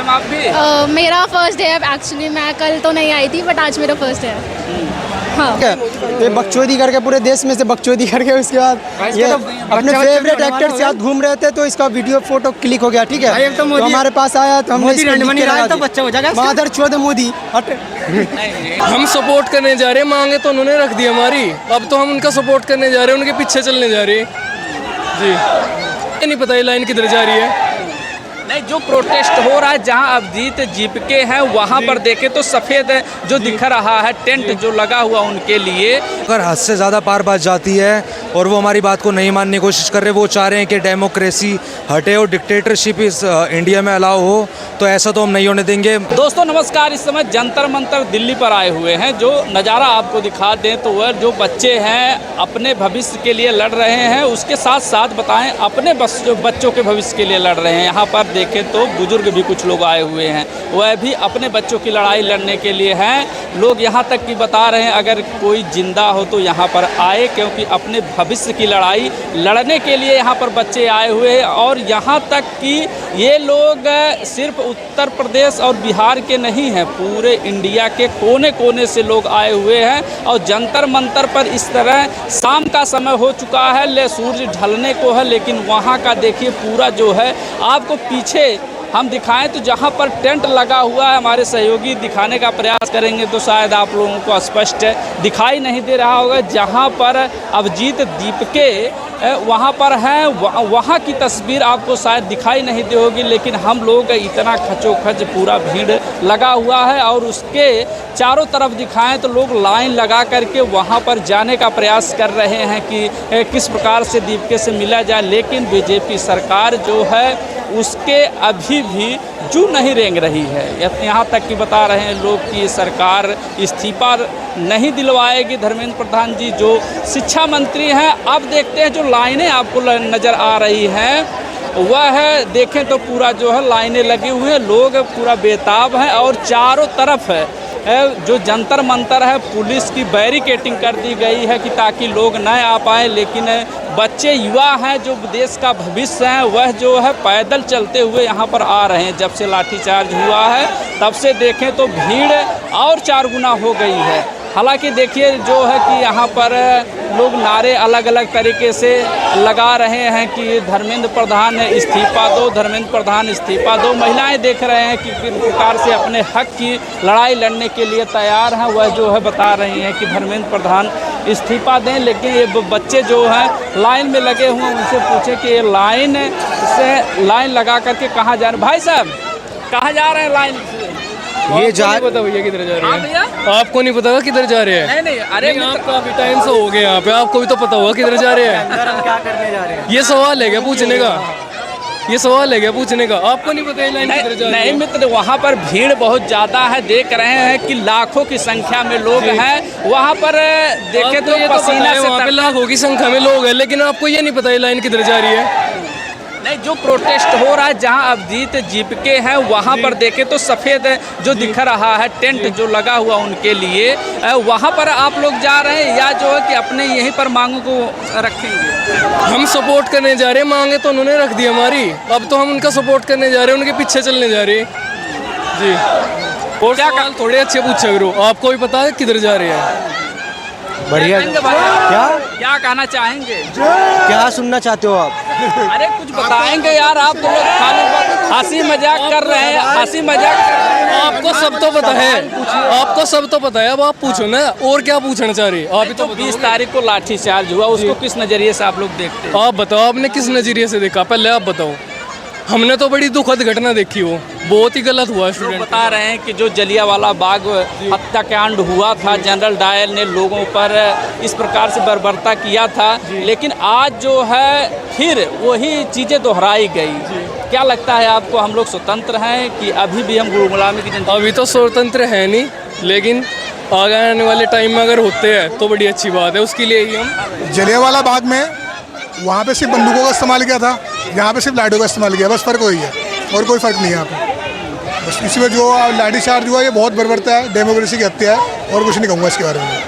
Ma'am आप भी? मेरा फर्स्ट डे है एक्चुअली, मैं कल तो नहीं आई थी बट आज मेरा फर्स्ट डे है। हाँ, ये बकचोदी करके पूरे देश में से बकचोदी करके उसके बाद ये अपने फेवरेट एक्टर के साथ घूम रहे थे, तो इसका वीडियो फोटो क्लिक हो गया। ठीक है, तो हमारे पास आया तो हमने इसको बच्चा हो जाएगा मादर चौदह मोदी। हम सपोर्ट करने जा रहे हैं, मांगे तो उन्होंने रख दी हमारी, अब तो हम उनका सपोर्ट करने जा रहे हैं, उनके पीछे चलने जा रहे हैं जी। ये नहीं पता ये लाइन किधर जा रही है। नहीं, जो प्रोटेस्ट हो रहा है जहां अभिजीत जीपके हैं वहां पर देखे तो सफ़ेद जो दिख रहा है टेंट जो लगा हुआ उनके लिए। अगर हद से ज़्यादा पार बात जाती है और वो हमारी बात को नहीं मानने की कोशिश कर रहे, वो चाह रहे हैं कि डेमोक्रेसी हटे और डिक्टेटरशिप इस इंडिया में अलाउ हो, तो ऐसा तो हम नहीं होने देंगे। दोस्तों नमस्कार, इस समय जंतर मंतर दिल्ली पर आए हुए हैं। जो नज़ारा आपको दिखा दें तो वह जो बच्चे हैं अपने भविष्य के लिए लड़ रहे हैं, उसके साथ साथ बताएं अपने बच्चों के भविष्य के लिए लड़ रहे हैं। यहाँ पर देखें तो बुजुर्ग भी कुछ लोग आए हुए हैं, वह भी अपने बच्चों की लड़ाई लड़ने के लिए हैं। लोग यहाँ तक कि बता रहे हैं अगर कोई जिंदा हो तो यहाँ पर आए, क्योंकि अपने भविष्य की लड़ाई लड़ने के लिए यहाँ पर बच्चे आए हुए हैं। और यहाँ तक कि ये लोग सिर्फ उत्तर प्रदेश और बिहार के नहीं हैं, पूरे इंडिया के कोने कोने से लोग आए हुए हैं। और जंतर मंतर पर इस तरह शाम का समय हो चुका है, सूरज ढलने को है, लेकिन वहाँ का देखिए पूरा जो है आपको पीछे हम दिखाएं तो जहां पर टेंट लगा हुआ है, हमारे सहयोगी दिखाने का प्रयास करेंगे तो शायद आप लोगों को स्पष्ट दिखाई नहीं दे रहा होगा। जहां पर अभिजीत दीपके वहां पर हैं, वहां की तस्वीर आपको शायद दिखाई नहीं दे होगी, लेकिन हम लोग इतना खचोखच पूरा भीड़ लगा हुआ है और उसके चारों तरफ दिखाएं तो लोग लाइन लगा करके वहां पर जाने का प्रयास कर रहे हैं कि किस प्रकार से दीपके से मिला जाए। लेकिन बीजेपी सरकार जो है उसके अभी भी जू नहीं रेंग रही है। यहाँ तक कि बता रहे हैं लोग कि सरकार इस्तीफा नहीं दिलवाएगी। धर्मेंद्र प्रधान जी जो शिक्षा मंत्री हैं, अब देखते हैं जो लाइनें आपको नज़र आ रही हैं वह देखें तो पूरा जो है लाइनें लगी हुई हैं, लोग पूरा बेताब हैं और चारों तरफ है जो जंतर मंतर है पुलिस की बैरिकेटिंग कर दी गई है कि ताकि लोग न आ पाएँ। लेकिन बच्चे युवा हैं जो देश का भविष्य हैं, वह जो है पैदल चलते हुए यहाँ पर आ रहे हैं। जब से लाठीचार्ज हुआ है तब से देखें तो भीड़ और 4 गुना हो गई है। हालांकि देखिए जो है कि यहाँ पर लोग नारे अलग अलग तरीके से लगा रहे हैं कि धर्मेंद्र प्रधान इस्तीफा दो, धर्मेंद्र प्रधान इस्तीफा दो। महिलाएं देख रहे हैं कि किस प्रकार से अपने हक की लड़ाई लड़ने के लिए तैयार हैं, वह जो है बता रही हैं कि धर्मेंद्र प्रधान इस्तीफा दें। लेकिन ये बच्चे जो हैं लाइन में लगे हुए हैं, उनसे पूछे कि ये लाइन लगा करके कहाँ जा रहे हैं। भाई साहब कहाँ जा रहे हैं लाइन से? ये जा पता भैया किधर जा रहे हैं? आपको नहीं पता किधर जा रहे हैं? नहीं, अरे आप काफी टाइम से हो गए यहाँ पे, आपको भी तो पता होगा किधर जा रहे हैं। हम क्या करने जा रहे हैं? ये सवाल है क्या पूछने का? ये सवाल है क्या पूछने का? आपको नहीं पता लाइन किधर जा रही है? नहीं मित्र, वहाँ पर भीड़ बहुत ज़्यादा है, देख रहे हैं कि लाखों की संख्या में लोग हैं वहाँ पर। देखे तो पसीना से वहाँ पे लाखों की संख्या में लोग हैं, लेकिन आपको ये नहीं पता ये लाइन किधर जा रही है। नहीं, जो प्रोटेस्ट हो रहा है जहां अभिजीत जीपके हैं वहां पर देखे तो सफ़ेद जो दिख रहा है टेंट जो लगा हुआ उनके लिए, वहां पर आप लोग जा रहे हैं या जो है कि अपने यहीं पर मांगों को रखेंगे? हम सपोर्ट करने जा रहे हैं, मांगे तो उन्होंने रख दी हमारी, अब तो हम उनका सपोर्ट करने जा रहे हैं, उनके पीछे चलने जा रहे हैं जी। और क्या सवाल थोड़े अच्छे पूछा करो, आपको भी पता है किधर जा रहे हैं। बढ़िया। क्या कहना चाहेंगे? क्या सुनना चाहते हो आप? अरे कुछ बताएंगे यार, आप तो लोग खाली हंसी मजाक कर रहे हैं, हंसी मजाक। आपको सब तो पता है, आपको सब तो पता है, अब आप पूछो ना और क्या पूछना चाह रहे हैं। आप तो 20 तारीख को लाठीचार्ज हुआ, उसको किस नज़रिए से आप लोग देखते हैं? आप बताओ, आपने किस नज़रिए से देखा? पहले आप बताओ। हमने तो बड़ी दुखद घटना देखी, वो बहुत ही गलत हुआ। स्टूडेंट बता रहे हैं कि जो जलियांवाला बाग हत्याकांड हुआ था, जनरल डायल ने लोगों पर इस प्रकार से बर्बरता किया था, लेकिन आज जो है फिर वही चीज़ें दोहराई गई। क्या लगता है आपको, हम लोग स्वतंत्र हैं कि अभी भी हम गुलामी की जनता? अभी तो स्वतंत्र है नहीं, लेकिन आगे आने वाले टाइम में अगर होते हैं तो बड़ी अच्छी बात है। उसके लिए ही हम जलियांवाला बाग में वहाँ पे सिर्फ बंदूकों का इस्तेमाल किया था, यहाँ पे सिर्फ लाठियों का इस्तेमाल किया, बस फ़र्क वही है और कोई फ़र्क नहीं है यहाँ पे। बस इसमें जो लाठीचार्ज हुआ ये बहुत बर्बरता है, डेमोक्रेसी की हत्या है और कुछ नहीं कहूँगा इसके बारे में।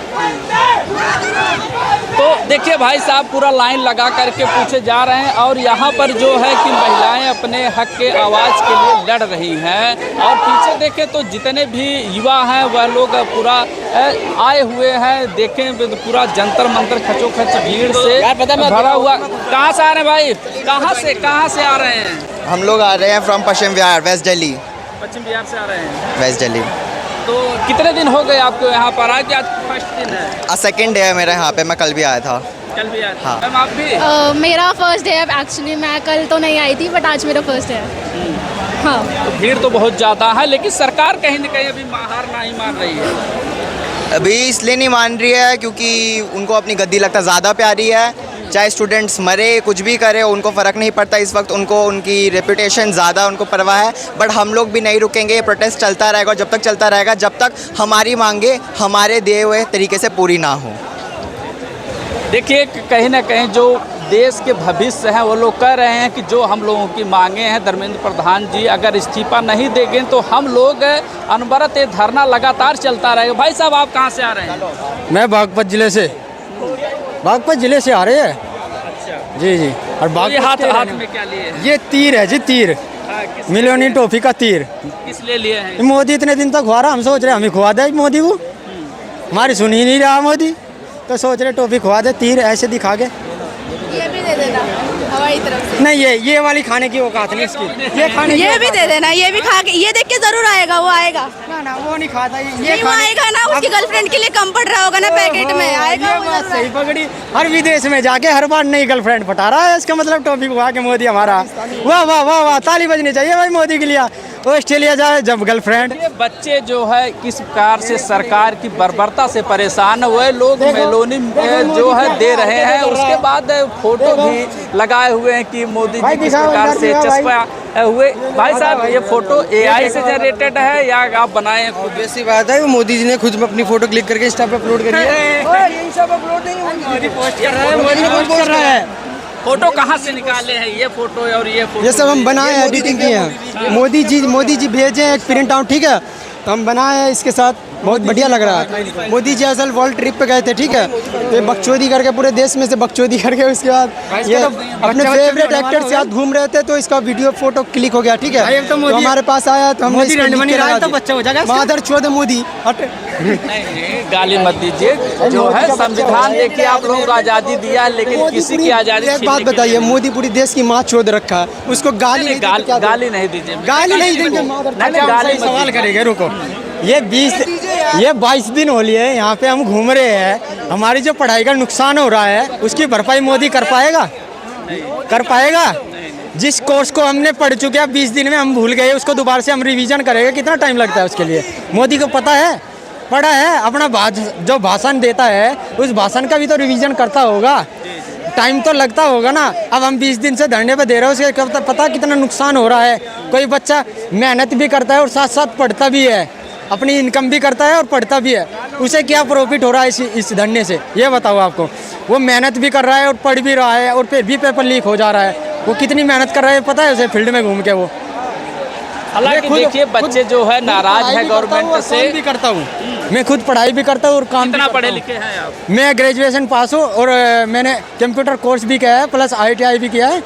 तो देखिए भाई साहब पूरा लाइन लगा करके पूछे जा रहे हैं और यहाँ पर जो है कि महिलाएं अपने हक के आवाज़ के लिए लड़ रही हैं और पीछे देखें तो जितने भी युवा हैं वह लोग पूरा आए हुए हैं। देखें पूरा जंतर मंतर खचोखच भीड़ से भरा हुआ। कहाँ से आ रहे हैं भाई, कहाँ से आ रहे हैं? हम लोग आ रहे हैं फ्रॉम पश्चिम बिहार, वेस्ट दिल्ली। पश्चिम बिहार से आ रहे हैं, वेस्ट दिल्ली। तो कितने दिन हो गए आपको यहाँ पर आके? आज फर्स्ट दिन है, सेकंड डे है मेरा यहाँ पे। मैं कल भी आया था। कल भी आया था। हाँ। मैम आप भी? मेरा फर्स्ट डे है एक्चुअली, मैं कल तो नहीं आई थी बट आज मेरा फर्स्ट डे है। हाँ, तो भीड़ तो बहुत ज़्यादा है लेकिन सरकार कहीं न कहीं अभी हार नहीं मान रही है। अभी इसलिए नहीं मान रही है क्योंकि उनको अपनी गद्दी लगता ज़्यादा प्यारी है। चाहे स्टूडेंट्स मरे, कुछ भी करे, उनको फ़र्क नहीं पड़ता। इस वक्त उनको उनकी रेपुटेशन ज़्यादा उनको परवाह है। बट हम लोग भी नहीं रुकेंगे, ये प्रोटेस्ट चलता रहेगा और जब तक चलता रहेगा जब तक हमारी मांगे हमारे दिए हुए तरीके से पूरी ना हो। देखिए कहीं ना कहीं जो देश के भविष्य हैं वो लोग कह रहे हैं कि जो हम लोगों की मांगे हैं धर्मेंद्र प्रधान जी अगर इस्तीफा नहीं देंगे तो हम लोग अनवरत धरना लगातार चलता रहेगा। भाई साहब आप कहाँ से आ रहे हैं? मैं बागपत जिले से आ रहे हैं। अच्छा जी जी। और ये हाथ में क्या लिए हैं? ये तीर है जी, तीर मिलियनी टॉफी का तीर। किस लिए लिए हैं? मोदी इतने दिन तक खुआ रहा, हम सोच रहे हम ही खुआ दे मोदी को। हमारी सुन ही नहीं रहा मोदी, तो सोच रहे टॉफी खुआ दे, तीर ऐसे दिखा के। ये भी दे देना हमारी तरफ से। नहीं ये वाली खाने की औकात नहीं इसकी। ये भी दे देना, ये भी खा के, ये देख के जरूर आएगा, वो आएगा ना वो नहीं खाता ये आएगा ना, उसकी गर्लफ्रेंड के लिए कम पड़ रहा होगा ना पैकेट में, आएगा ये वो बात जरूर सही आएगा। पकड़ी। हर विदेश में जाके हर बार नई गर्लफ्रेंड पटा रहा है, इसका मतलब टॉपिक हुआ कि मोदी हमारा। वाह वाह वाह वाह, ताली बजनी चाहिए भाई मोदी के लिए। ऑस्ट्रेलिया जाए जब गर्लफ्रेंड। ये बच्चे जो है किस प्रकार से सरकार की बर्बरता से परेशान हुए लोग मेलोनी जो है दे रहे हैं, उसके बाद फोटो भी लगाए हुए हैं कि मोदी जी किस प्रकार से चस्पा हुए। भाई साहब ये फोटो AI से जनरेटेड है या आप बनाए हैं खुद? वैसी बात है, मोदी जी ने खुद अपनी फोटो क्लिक करके इंस्टा पे अपलोड करी है। मोदी पोस्ट कर रहा है। फोटो कहाँ से निकाले हैं ये फोटो और ये फोटो? ये सब हम बनाए हैं, एडिटिंग किए हैं। मोदी जी भेजे हैं एक प्रिंट आउट, ठीक है, तो हम बनाए हैं इसके साथ। बहुत बढ़िया लग रहा है। मोदी जी असल वर्ल्ड ट्रिप पे गए थे, ठीक है, तो ये बकचोदी करके पूरे देश में से बकचोदी करके उसके बाद ये अपने फेवरेट एक्टर के साथ घूम रहे थे, तो इसका वीडियो फोटो क्लिक हो गया, ठीक है, तो हमारे पास आया तो हमने बच्चा हो जाएगा माधर चौध मोदी। नहीं गाली मत दीजिए, जो है संविधान देखिए आप लोगों को आज़ादी दिया है लेकिन किसी की आज़ादी। एक बात बताइए, मोदी पूरी देश की माँ चौध रखा है, उसको गाली नहीं दीजिए। गाली नहीं देंगे, सवाल करेंगे। रुको, ये 22 दिन हो लिए यहाँ पे हम घूम रहे हैं, हमारी जो पढ़ाई का नुकसान हो रहा है उसकी भरपाई मोदी कर पाएगा? जिस कोर्स को हमने पढ़ चुके हैं 20 दिन में हम भूल गए, उसको दोबारा से हम रिवीजन करेंगे, कितना टाइम लगता है उसके लिए? मोदी को पता है, पढ़ा है, अपना जो भाषण देता है उस भाषण का भी तो रिवीजन करता होगा, टाइम तो लगता होगा ना। अब हम 20 दिन से धरने पे दे रहे हैं, उसके पता कितना नुकसान हो रहा है। कोई बच्चा मेहनत भी करता है और साथ साथ पढ़ता भी है, अपनी इनकम भी करता है और पढ़ता भी है, उसे क्या प्रॉफिट हो रहा है इस धरने से? ये बताओ आपको। वो मेहनत भी कर रहा है और पढ़ भी रहा है और फिर भी पेपर लीक हो जा रहा है। वो कितनी मेहनत कर रहा है पता है उसे, फील्ड में घूम के। वो हालांकि देखिए बच्चे जो है नाराज है गवर्नमेंट से। भी करता हूँ मैं, खुद पढ़ाई भी करता हूँ और काम। कितना पढ़े लिखे हैं आप? मैं ग्रेजुएशन पास हूँ और मैंने कंप्यूटर कोर्स भी किया है, प्लस ITI भी किया है।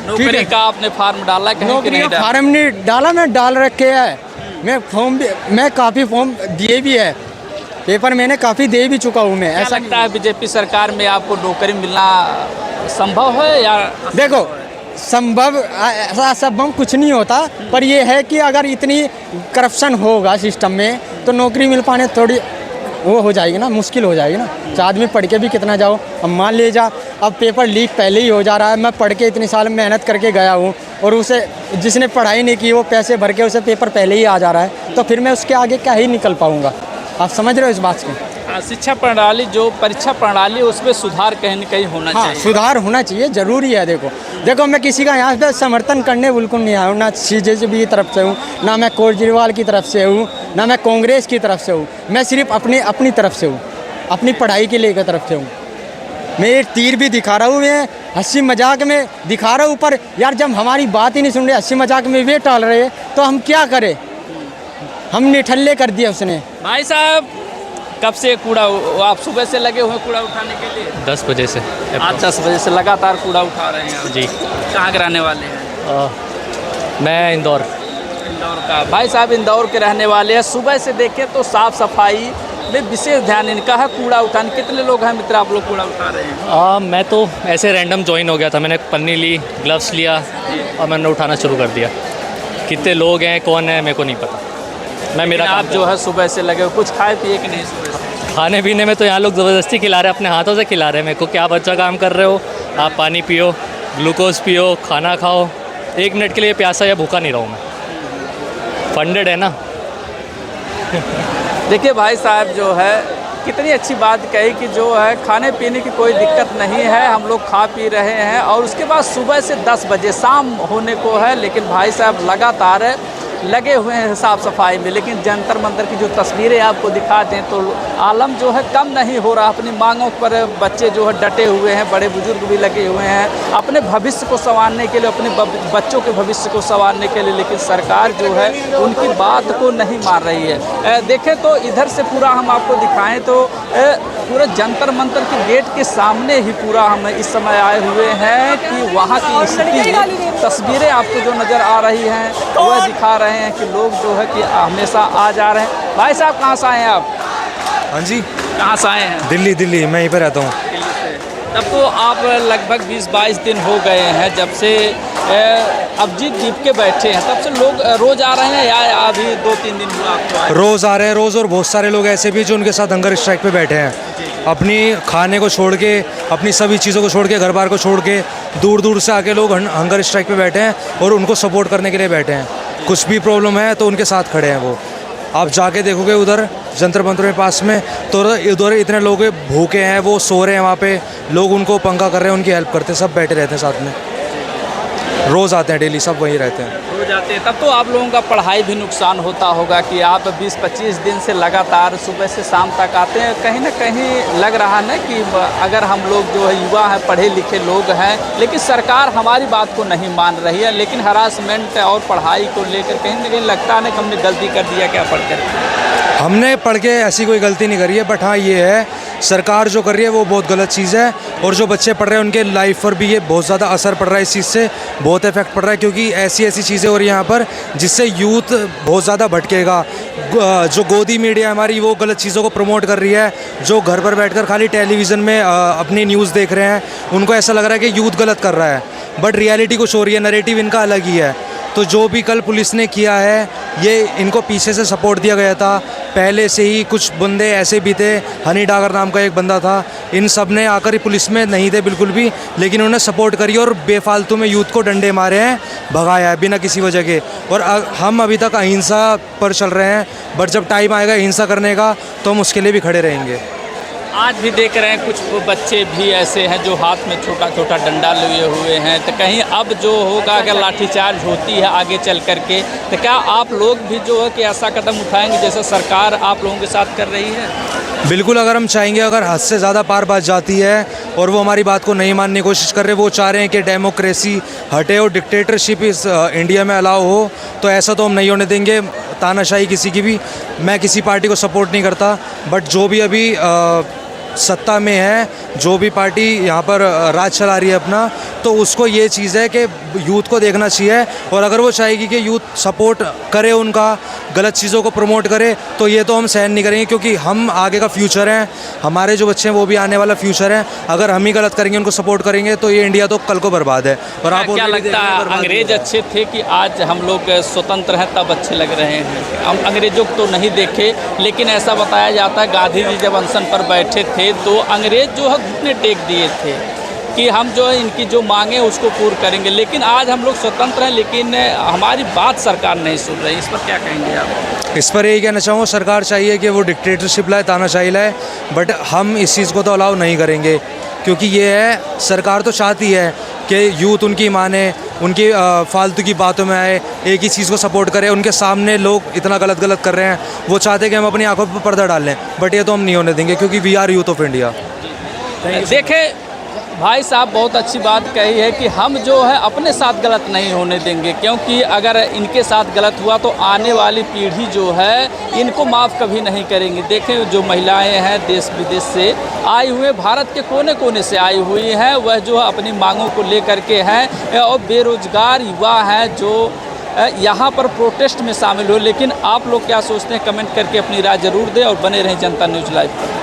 नौकरी का आपने फार्म डाला? नौकरी का फार्म नहीं डाला, मैं डाल रखे है। मैं काफ़ी फॉर्म दिए भी है, पेपर मैंने काफ़ी दे भी चुका हूँ मैं। ऐसा लगता है बीजेपी सरकार में आपको नौकरी मिलना संभव है या? देखो संभव कुछ नहीं होता, पर ये है कि अगर इतनी करप्शन होगा सिस्टम में तो नौकरी मिल पाने थोड़ी वो हो जाएगी ना, मुश्किल हो जाएगी ना। तो आदमी पढ़ के भी कितना जाओ, अब मान ले जा अब पेपर लीक पहले ही हो जा रहा है, मैं पढ़ के इतने साल मेहनत करके गया हूँ और उसे जिसने पढ़ाई नहीं की वो पैसे भर के उसे पेपर पहले ही आ जा रहा है, तो फिर मैं उसके आगे क्या ही निकल पाऊँगा? आप समझ रहे हो इस बात को? शिक्षा प्रणाली जो परीक्षा प्रणाली उसमें सुधार कहीं न कहीं होना चाहिए। सुधार होना चाहिए, ज़रूरी है। देखो मैं किसी का यहाँ पे समर्थन करने बिल्कुल नहीं आया हूँ, ना CJP की तरफ से हूँ, ना मैं केजरीवाल की तरफ से हूँ, ना मैं कांग्रेस की तरफ से हूँ। मैं सिर्फ अपनी तरफ से हूँ, अपनी पढ़ाई के लिए तरफ से हूँ। मैं एक तीर भी दिखा रहा हूँ, मैं हंसी मजाक में दिखा रहा हूँ, पर यार जब हमारी बात ही नहीं सुन रहे, हंसी मजाक में वे टाल रहे, तो हम क्या करें? हम निठल्ले कर दिया उसने। भाई साहब कब से कूड़ा आप सुबह से लगे हुए कूड़ा उठाने के लिए? 10 बजे से। आज 10 बजे से लगातार कूड़ा उठा रहे हैं आप। जी। कहाँ के रहने वाले हैं? मैं इंदौर। इंदौर का। भाई साहब इंदौर के रहने वाले हैं। सुबह से देखें तो साफ़ सफाई में विशेष ध्यान इनका है। कूड़ा उठाने कितने लोग हैं मित्र आप लोग कूड़ा उठा रहे हैं? मैं तो ऐसे रैंडम ज्वाइन हो गया था, मैंने पन्नी ली, ग्लव्स लिया और मैंने उठाना शुरू कर दिया। कितने लोग हैं, कौन है, मेरे को नहीं पता। मैं मेरा आप जो है सुबह से लगे हो, कुछ खाए पिए कि नहीं सुबह से? खाने पीने में तो यहाँ लोग ज़बरदस्ती खिला रहे हैं, अपने हाथों से खिला रहे हैं मेरे को। क्या बच्चा काम कर रहे हो आप? पानी पियो, ग्लूकोज पियो, खाना खाओ। 1 मिनट के लिए प्यासा या भूखा नहीं रहूँ मैं। फंडेड है ना। देखिए भाई साहब जो है कितनी अच्छी बात कही कि जो है खाने पीने की कोई दिक्कत नहीं है, हम लोग खा पी रहे हैं। और उसके बाद सुबह से 10 बजे शाम होने को है, लेकिन भाई साहब लगातार लगे हुए हैं साफ़ सफाई में। लेकिन जंतर मंतर की जो तस्वीरें आपको दिखा दें तो आलम जो है कम नहीं हो रहा। अपनी मांगों पर बच्चे जो है डटे हुए हैं, बड़े बुजुर्ग भी लगे हुए हैं अपने भविष्य को संवारने के लिए, अपने बच्चों के भविष्य को संवारने के लिए। लेकिन सरकार जो है उनकी बात को नहीं मान रही है। देखें तो इधर से पूरा हम आपको दिखाएं तो पूरे जंतर मंतर के गेट के सामने ही पूरा हम इस समय आए हुए हैं कि वहाँ की स्थिति तस्वीरें आपको जो नज़र आ रही हैं वह दिखा रहे हैं कि लोग जो है कि हमेशा आ जा रहे हैं। भाई साहब कहाँ से आए हैं आप? हाँ जी, कहाँ से आए हैं? दिल्ली, मैं यहीं पर रहता हूँ। दिल्ली से। तब तो आप लगभग 20-22 दिन हो गए हैं जब से अभिजीत दीप के बैठे हैं, तब से लोग रोज़ आ रहे हैं या अभी 2-3 दिन हुआ आपको? रोज़ आ रहे हैं, रोज़। और बहुत सारे लोग ऐसे भी जो उनके साथ हंगर स्ट्राइक पे बैठे हैं, अपनी खाने को छोड़ के, अपनी सभी चीज़ों को छोड़ के, घर बार को छोड़ के दूर दूर से आके लोग हंगर स्ट्राइक पे बैठे हैं और उनको सपोर्ट करने के लिए बैठे हैं। कुछ भी प्रॉब्लम है तो उनके साथ खड़े हैं वो। आप जाके देखोगे उधर जंतर मंतर के पास में तो उधर इतने लोग भूखे हैं, वो सो रहे हैं वहाँ पे, लोग उनको पंखा कर रहे हैं, उनकी हेल्प करते हैं, सब बैठे रहते हैं साथ में। रोज़ आते हैं, डेली सब वहीं रहते हैं, रोज़ आते हैं। तब तो आप लोगों का पढ़ाई भी नुकसान होता होगा कि आप 20-25 दिन से लगातार सुबह से शाम तक आते हैं। कहीं ना कहीं लग रहा है कि अगर हम लोग जो है युवा हैं, पढ़े लिखे लोग हैं, लेकिन सरकार हमारी बात को नहीं मान रही है। लेकिन हरासमेंट और पढ़ाई को लेकर कहीं ना कहीं लगता है कि हमने गलती कर दिया क्या पढ़ कर? हमने पढ़ के ऐसी कोई गलती नहीं करी है, बट हाँ ये है सरकार जो कर रही है वो बहुत गलत चीज़ है। और जो बच्चे पढ़ रहे हैं उनके लाइफ पर भी ये बहुत ज़्यादा असर पड़ रहा है, इस चीज़ से बहुत इफेक्ट पड़ रहा है। क्योंकि ऐसी ऐसी चीज़ें हो रही हैं यहाँ पर जिससे यूथ बहुत ज़्यादा भटकेगा। जो गोदी मीडिया हमारी वो गलत चीज़ों को प्रमोट कर रही है। जो घर पर बैठकर खाली टेलीविज़न में अपनी न्यूज़ देख रहे हैं, उनको ऐसा लग रहा है कि यूथ गलत कर रहा है, बट रियलिटी कुछ हो रही है, नैरेटिव इनका अलग ही है। तो जो भी कल पुलिस ने किया है ये इनको पीछे से सपोर्ट दिया गया था। पहले से ही कुछ बंदे ऐसे भी थे, हनी डागर नाम का एक बंदा था, इन सब ने आकर ही पुलिस में नहीं थे बिल्कुल भी, लेकिन उन्होंने सपोर्ट करी और बेफालतू में यूथ को डंडे मारे हैं, भगाया है बिना किसी वजह के। और हम अभी तक अहिंसा पर चल रहे हैं, बट जब टाइम आएगा हिंसा करने का तो हम उसके लिए भी खड़े रहेंगे। आज भी देख रहे हैं कुछ बच्चे भी ऐसे हैं जो हाथ में छोटा छोटा डंडा लिए हुए हैं। तो कहीं अब जो होगा अगर लाठीचार्ज होती है आगे चल करके, तो क्या आप लोग भी जो है कि ऐसा कदम उठाएंगे जैसे सरकार आप लोगों के साथ कर रही है? बिल्कुल, अगर हम चाहेंगे, अगर हद से ज़्यादा पार बात जाती है और वो हमारी बात को नहीं मानने की कोशिश कर रहे, वो चाह रहे हैं कि डेमोक्रेसी हटे और डिक्टेटरशिप इस इंडिया में अलाउ हो, तो ऐसा तो हम नहीं होने देंगे। तानाशाही किसी की भी, मैं किसी पार्टी को सपोर्ट नहीं करता, बट जो भी अभी सत्ता में है, जो भी पार्टी यहाँ पर राज चला रही है अपना, तो उसको ये चीज़ है कि यूथ को देखना चाहिए। और अगर वो चाहेगी कि यूथ सपोर्ट करे, उनका गलत चीज़ों को प्रमोट करे, तो ये तो हम सहन नहीं करेंगे, क्योंकि हम आगे का फ्यूचर हैं, हमारे जो बच्चे हैं वो भी आने वाला फ्यूचर है। अगर हम ही गलत करेंगे, उनको सपोर्ट करेंगे, तो ये इंडिया तो कल को बर्बाद है। और आप क्या लगता है अंग्रेज अच्छे थे कि आज हम लोग स्वतंत्र हैं तब अच्छे लग रहे हैं? हम अंग्रेजों को तो नहीं देखे, लेकिन ऐसा बताया जाता है गांधी जी जब अनशन पर बैठे थे तो अंग्रेज जो है घुटने टेक दिए थे कि हम जो है इनकी जो मांगे उसको पूर्ण करेंगे। लेकिन आज हम लोग स्वतंत्र हैं, लेकिन हमारी बात सरकार नहीं सुन रही। इस पर क्या कहेंगे आप? इस पर यही कहना चाहूँगा, सरकार चाहिए कि वो डिक्टेटरशिप लाए, तानाशाही लाए, बट हम इस चीज़ को तो अलाउ नहीं करेंगे। क्योंकि ये है, सरकार तो चाहती है कि यूथ उनकी माने, उनकी फालतू की बातों में आए, एक ही चीज़ को सपोर्ट करे। उनके सामने लोग इतना गलत कर रहे हैं, वो चाहते हैं कि हम अपनी आंखों पर पर्दा डाल लें, बट ये तो हम नहीं होने देंगे, क्योंकि we are youth of India. देखें भाई साहब बहुत अच्छी बात कही है कि हम जो है अपने साथ गलत नहीं होने देंगे, क्योंकि अगर इनके साथ गलत हुआ तो आने वाली पीढ़ी जो है इनको माफ़ कभी नहीं करेंगे। देखें जो महिलाएं हैं देश विदेश से आई हुए, भारत के कोने कोने से आई हुई हैं, वह जो अपनी मांगों को लेकर के हैं, और बेरोजगार युवा हैं जो यहाँ पर प्रोटेस्ट में शामिल हो। लेकिन आप लोग क्या सोचते हैं, कमेंट करके अपनी राय ज़रूर दें और बने रहें जनता न्यूज़ लाइव पर।